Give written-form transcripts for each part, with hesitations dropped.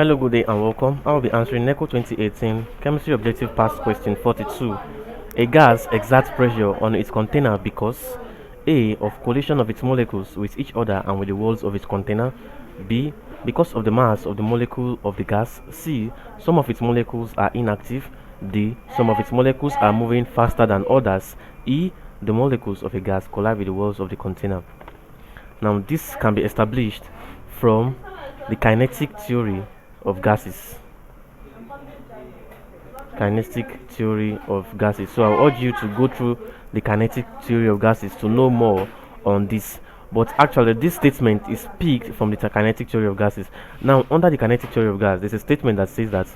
Hello, good day and welcome. I will be answering NECO 2018 Chemistry Objective Past Question 42. A gas exerts pressure on its container because A. Of collision of its molecules with each other and with the walls of its container. B. Because of the mass of the molecule of the gas. C. Some of its molecules are inactive. D. Some of its molecules are moving faster than others. E. The molecules of a gas collide with the walls of the container. Now, this can be established from the kinetic theory of gases. Kinetic theory of gases. So I urge you to go through the kinetic theory of gases to know more on this. But actually, this statement is picked from the kinetic theory of gases. Now, under the kinetic theory of gas, there's a statement that says that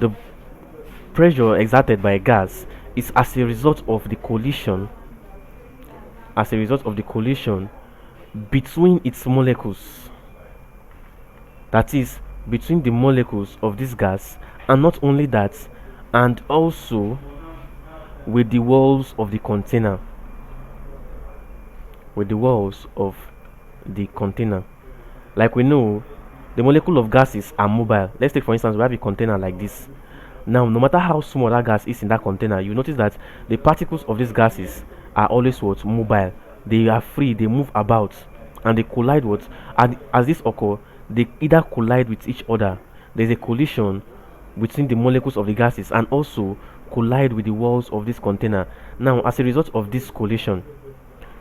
the pressure exerted by a gas is as a result of the collision between its molecules. That is, between the molecules of this gas, and not only that, and also with the walls of the container. Like we know, the molecule of gases are mobile. Let's take for instance, we have a container like this. Now, no matter how small that gas is in that container, you notice that the particles of these gases are always mobile. They are free, they move about, and they collide and as this occurs, they either collide with each other. There's a collision between the molecules of the gases and also collide with the walls of this container. Now, as a result of this collision,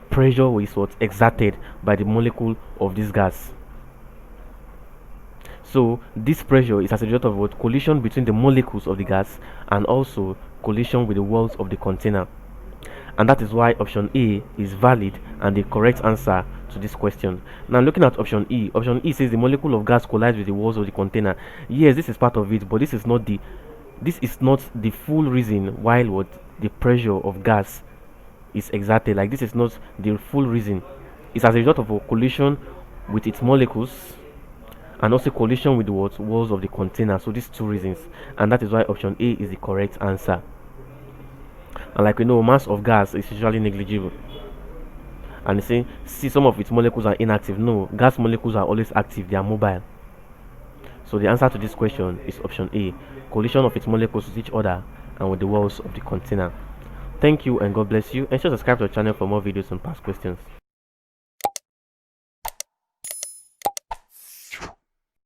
pressure is exerted by the molecule of this gas. So this pressure is as a result of collision between the molecules of the gas and also collision with the walls of the container. And that is why option A is valid and the correct answer to this question. Now, looking at option E says the molecule of gas collides with the walls of the container. Yes, this is part of it, but this is not the full reason why the pressure of gas is exerted. Like, this is not the full reason. It's as a result of a collision with its molecules and also collision with the walls of the container. So these two reasons, and that is why option A is the correct answer. And like we know, mass of gas is usually negligible. And they say, some of its molecules are inactive. No, gas molecules are always active, they are mobile. So the answer to this question is option A, collision of its molecules with each other and with the walls of the container. Thank you and God bless you. And subscribe to the channel for more videos on past questions.